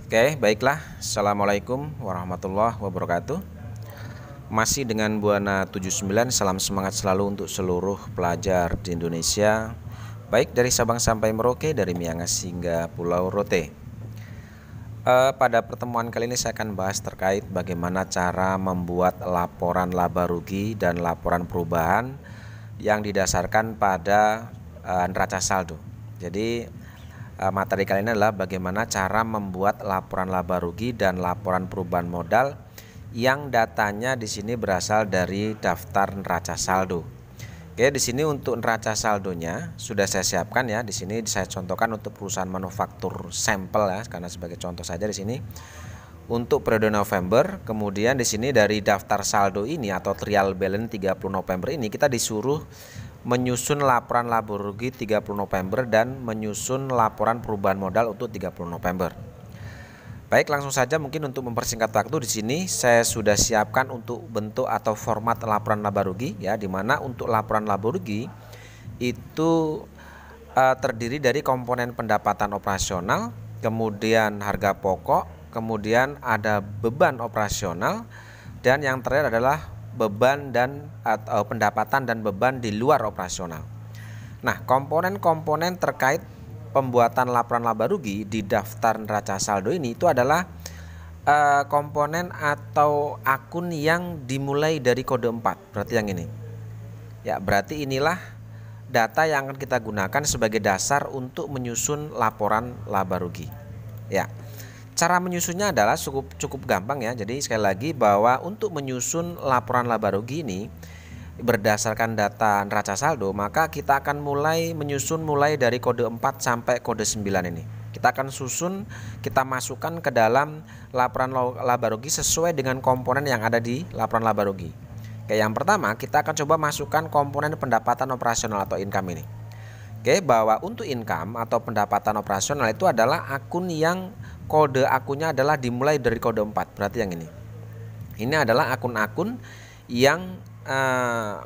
Oke, baiklah. Assalamualaikum warahmatullahi wabarakatuh. Masih dengan Buana 79, salam semangat selalu untuk seluruh pelajar di Indonesia, baik dari Sabang sampai Merauke, dari Miangas hingga Pulau Rote. Pada pertemuan kali ini saya akan bahas terkait bagaimana cara membuat laporan laba rugi dan laporan perubahan yang didasarkan pada neraca saldo. Jadi materi kali ini adalah bagaimana cara membuat laporan laba rugi dan laporan perubahan modal yang datanya di sini berasal dari daftar neraca saldo. Oke, di sini untuk neraca saldonya sudah saya siapkan ya. Di sini saya contohkan untuk perusahaan manufaktur sampel ya, karena sebagai contoh saja di sini. Untuk periode November, kemudian di sini dari daftar saldo ini atau trial balance 30 November ini kita disuruh menyusun laporan laba rugi 30 November dan menyusun laporan perubahan modal untuk 30 November. Baik, langsung saja mungkin untuk mempersingkat waktu di sini saya sudah siapkan untuk bentuk atau format laporan laba rugi ya, di mana untuk laporan laba rugi itu terdiri dari komponen pendapatan operasional, kemudian harga pokok, kemudian ada beban operasional, dan yang terakhir adalah beban dan atau pendapatan dan beban di luar operasional. Nah, komponen-komponen terkait pembuatan laporan laba rugi di daftar neraca saldo ini itu adalah komponen atau akun yang dimulai dari kode 4. Berarti yang ini. Ya, berarti inilah data yang akan kita gunakan sebagai dasar untuk menyusun laporan laba rugi. Ya. Cara menyusunnya adalah cukup gampang ya. Jadi sekali lagi bahwa untuk menyusun laporan laba rugi ini berdasarkan data neraca saldo, maka kita akan menyusun mulai dari kode 4 sampai kode 9 ini. Kita akan susun, kita masukkan ke dalam laporan laba rugi sesuai dengan komponen yang ada di laporan laba rugi. Oke, yang pertama kita akan coba masukkan komponen pendapatan operasional atau income ini. Oke, bahwa untuk income atau pendapatan operasional itu adalah akun yang kode akunnya adalah dimulai dari kode 4. Berarti yang ini. Ini adalah akun-akun yang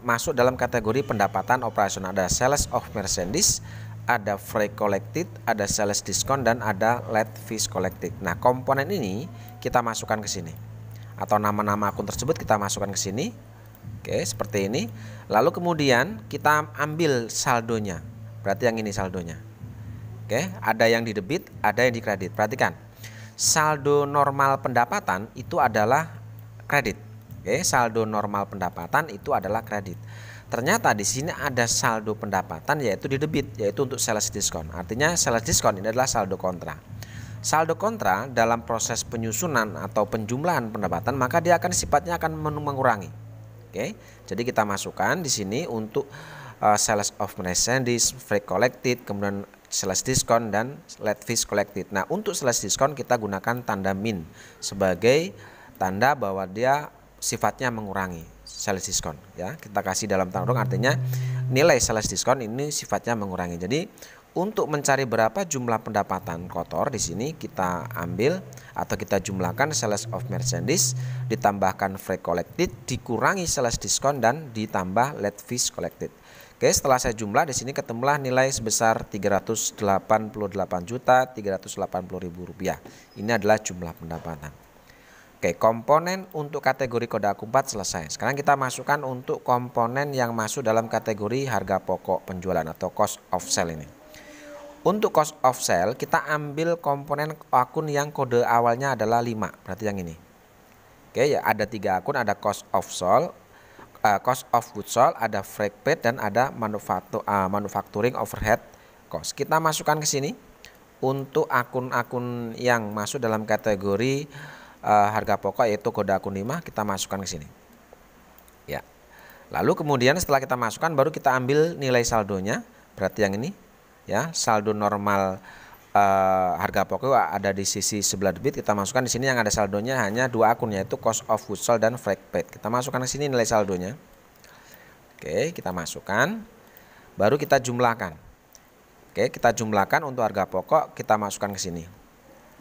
masuk dalam kategori pendapatan operasional. Ada sales of merchandise, ada freight collected, ada sales discount, dan ada late fees collected. Nah, komponen ini kita masukkan ke sini. Atau nama-nama akun tersebut kita masukkan ke sini. Oke, seperti ini. Lalu kemudian kita ambil saldonya. Berarti yang ini saldonya. Oke, ada yang di debit, ada yang di kredit. Perhatikan. Saldo normal pendapatan itu adalah kredit. Oke, saldo normal pendapatan itu adalah kredit. Ternyata di sini ada saldo pendapatan yaitu di debit, yaitu untuk sales discount. Artinya sales discount ini adalah saldo kontra. Saldo kontra dalam proses penyusunan atau penjumlahan pendapatan maka dia akan sifatnya akan mengurangi. Oke, jadi kita masukkan di sini untuk sales of merchandise, freight collected, kemudian sales discount dan late fees collected. Nah, untuk sales discount kita gunakan tanda min sebagai tanda bahwa dia sifatnya mengurangi sales discount ya. Kita kasih dalam tanda kurung artinya nilai sales discount ini sifatnya mengurangi. Jadi untuk mencari berapa jumlah pendapatan kotor di sini kita ambil atau kita jumlahkan sales of merchandise ditambahkan freight collected dikurangi sales discount dan ditambah late fees collected. Oke, setelah saya jumlah di sini ketemulah nilai sebesar Rp388.380.000. Ini adalah jumlah pendapatan. Oke, komponen untuk kategori kode aku 4 selesai. Sekarang kita masukkan untuk komponen yang masuk dalam kategori harga pokok penjualan atau cost of sale ini. Untuk cost of sale kita ambil komponen akun yang kode awalnya adalah 5. Berarti yang ini. Oke, ya ada 3 akun, ada cost of sale, cost of goods sold, ada freight paid, dan ada manufacturing overhead cost. Kita masukkan ke sini untuk akun-akun yang masuk dalam kategori harga pokok yaitu kode akun 5 kita masukkan ke sini. Ya. Lalu kemudian setelah kita masukkan baru kita ambil nilai saldonya. Berarti yang ini ya, saldo normal harga pokok ada di sisi sebelah debit, kita masukkan di sini yang ada saldonya hanya 2 akun yaitu cost of goods sold dan freight paid. Kita masukkan ke sini nilai saldonya. Oke, kita masukkan. Baru kita jumlahkan. Oke, kita jumlahkan untuk harga pokok kita masukkan ke sini.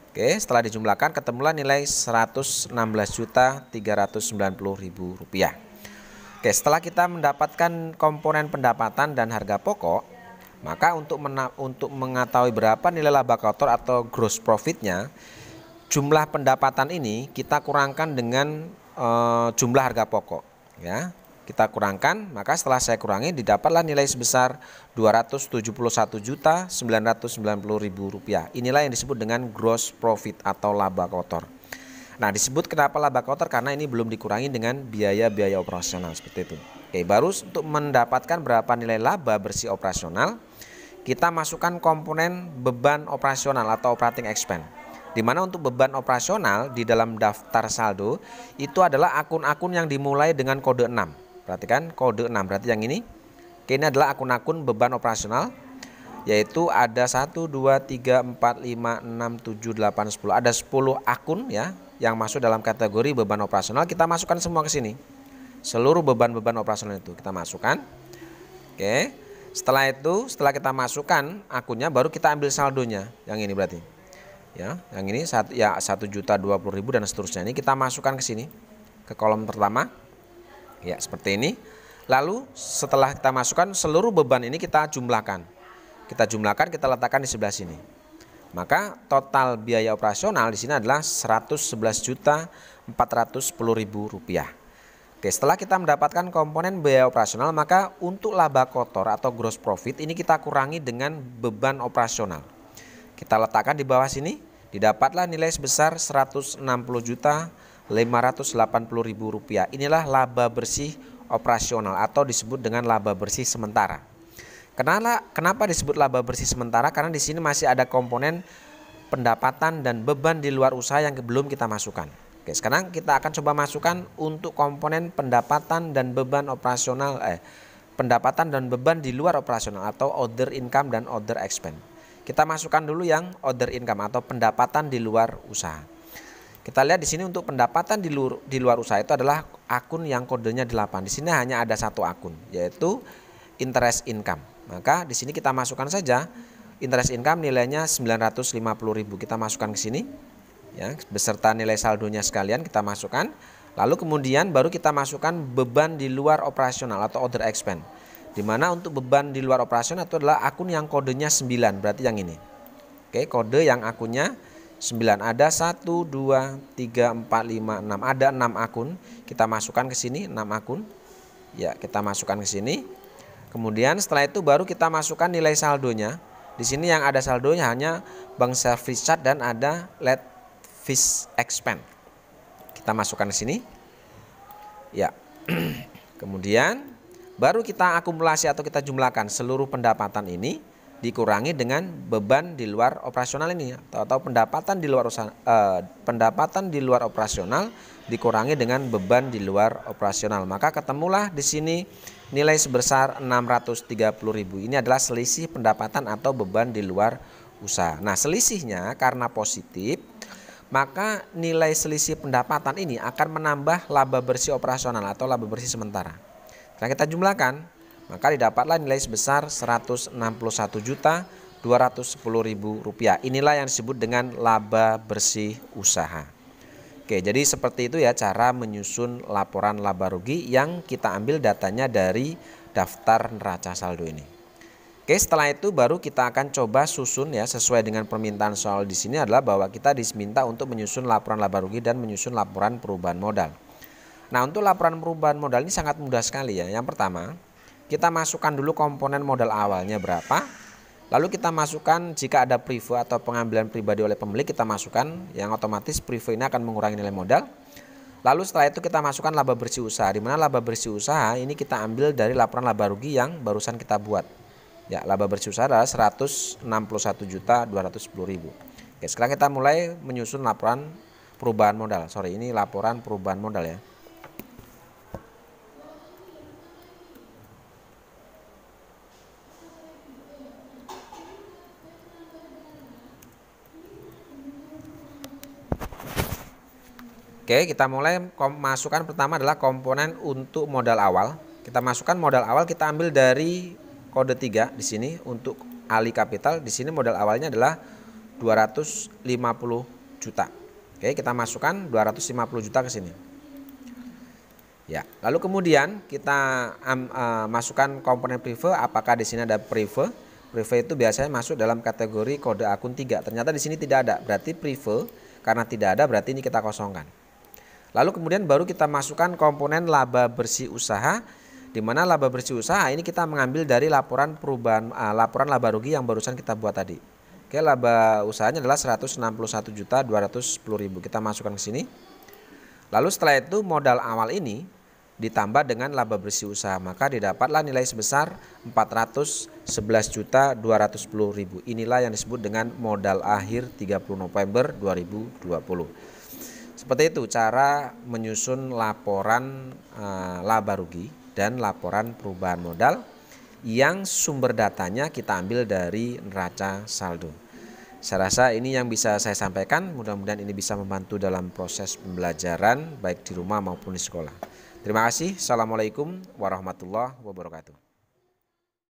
Oke, setelah dijumlahkan ketemulah nilai Rp116.390.000. Oke, setelah kita mendapatkan komponen pendapatan dan harga pokok, maka untuk mengetahui berapa nilai laba kotor atau gross profitnya, jumlah pendapatan ini kita kurangkan dengan jumlah harga pokok, ya. Kita kurangkan, maka setelah saya kurangi didapatlah nilai sebesar Rp271.990.000. Inilah yang disebut dengan gross profit atau laba kotor. Nah, disebut kenapa laba kotor karena ini belum dikurangi dengan biaya-biaya operasional seperti itu. Oke, baru untuk mendapatkan berapa nilai laba bersih operasional, kita masukkan komponen beban operasional atau operating expense. Di mana untuk beban operasional di dalam daftar saldo itu adalah akun-akun yang dimulai dengan kode 6. Perhatikan kode 6, berarti yang ini. Oke, ini adalah akun-akun beban operasional, yaitu ada 1, 2, 3, 4, 5, 6, 7, 8, 10. Ada 10 akun ya yang masuk dalam kategori beban operasional. Kita masukkan semua ke sini. Seluruh beban-beban operasional itu kita masukkan. Oke, setelah itu, setelah kita masukkan akunnya, baru kita ambil saldonya. Yang ini berarti. Ya, yang ini ya 1.020.000 dan seterusnya. Ini kita masukkan ke sini, ke kolom pertama. Ya, seperti ini. Lalu setelah kita masukkan seluruh beban ini kita jumlahkan. Kita jumlahkan, kita letakkan di sebelah sini. Maka total biaya operasional di sini adalah Rp111.410.000. Oke, setelah kita mendapatkan komponen biaya operasional, maka untuk laba kotor atau gross profit ini kita kurangi dengan beban operasional. Kita letakkan di bawah sini, didapatlah nilai sebesar Rp160.580.000. Inilah laba bersih operasional atau disebut dengan laba bersih sementara. Kenapa disebut laba bersih sementara? Karena di sini masih ada komponen pendapatan dan beban di luar usaha yang belum kita masukkan. Oke, sekarang kita akan coba masukkan untuk komponen pendapatan dan beban operasional, pendapatan dan beban di luar operasional atau other income dan other expense. Kita masukkan dulu yang other income atau pendapatan di luar usaha. Kita lihat di sini untuk pendapatan di luar usaha itu adalah akun yang kodenya 8. Di sini hanya ada satu akun, yaitu interest income. Maka di sini kita masukkan saja interest income nilainya 950.000. Kita masukkan ke sini ya, beserta nilai saldonya sekalian kita masukkan. Lalu kemudian baru kita masukkan beban di luar operasional atau other expense. Di mana untuk beban di luar operasional itu adalah akun yang kodenya 9, berarti yang ini. Oke, kode yang akunnya 9, ada 1, 2, 3, 4, 5, 6, ada 6 akun. Kita masukkan ke sini 6 akun. Ya, kita masukkan ke sini. Kemudian setelah itu baru kita masukkan nilai saldonya. Di sini yang ada saldonya hanya bank service charge dan ada late fees expense. Kita masukkan ke sini. Ya. Kemudian baru kita akumulasi atau kita jumlahkan seluruh pendapatan ini dikurangi dengan beban di luar operasional ini atau pendapatan di luar operasional dikurangi dengan beban di luar operasional. Maka ketemulah di sini nilai sebesar 630.000. Ini adalah selisih pendapatan atau beban di luar usaha. Nah, selisihnya karena positif, maka nilai selisih pendapatan ini akan menambah laba bersih operasional atau laba bersih sementara. Setelah kita jumlahkan, maka didapatlah nilai sebesar Rp161.210.000. Inilah yang disebut dengan laba bersih usaha. Oke, jadi seperti itu ya cara menyusun laporan laba rugi yang kita ambil datanya dari daftar neraca saldo ini. Oke, setelah itu baru kita akan coba susun ya sesuai dengan permintaan soal di sini adalah bahwa kita diminta untuk menyusun laporan laba rugi dan menyusun laporan perubahan modal. Nah, untuk laporan perubahan modal ini sangat mudah sekali ya. Yang pertama, kita masukkan dulu komponen modal awalnya berapa. Lalu kita masukkan jika ada prive atau pengambilan pribadi oleh pemilik, kita masukkan yang otomatis prive ini akan mengurangi nilai modal. Lalu setelah itu kita masukkan laba bersih usaha. Di mana laba bersih usaha ini kita ambil dari laporan laba rugi yang barusan kita buat. Ya, laba bersih usaha adalah Rp161.210.000. Oke, sekarang kita mulai menyusun laporan perubahan modal. Ini laporan perubahan modal ya. Oke, kita mulai masukkan pertama adalah komponen untuk modal awal. Kita masukkan modal awal, kita ambil dari kode 3 di sini untuk Ali Capital. Di sini modal awalnya adalah 250 juta. Oke, kita masukkan 250 juta ke sini. Ya, lalu kemudian kita masukkan komponen prive. Apakah di sini ada prive? Prive itu biasanya masuk dalam kategori kode akun 3. Ternyata di sini tidak ada. Berarti prive Karena tidak ada berarti ini kita kosongkan. Lalu kemudian baru kita masukkan komponen laba bersih usaha, di mana laba bersih usaha ini kita mengambil dari laporan perubahan laporan laba rugi yang barusan kita buat tadi. Oke, laba usahanya adalah 161.210.000. Kita masukkan ke sini. Lalu setelah itu modal awal ini ditambah dengan laba bersih usaha, maka didapatlah nilai sebesar 411.210.000. Inilah yang disebut dengan modal akhir 30 November 2020. Seperti itu cara menyusun laporan laba rugi dan laporan perubahan modal yang sumber datanya kita ambil dari neraca saldo. Saya rasa ini yang bisa saya sampaikan, mudah-mudahan ini bisa membantu dalam proses pembelajaran baik di rumah maupun di sekolah. Terima kasih. Assalamualaikum warahmatullahi wabarakatuh.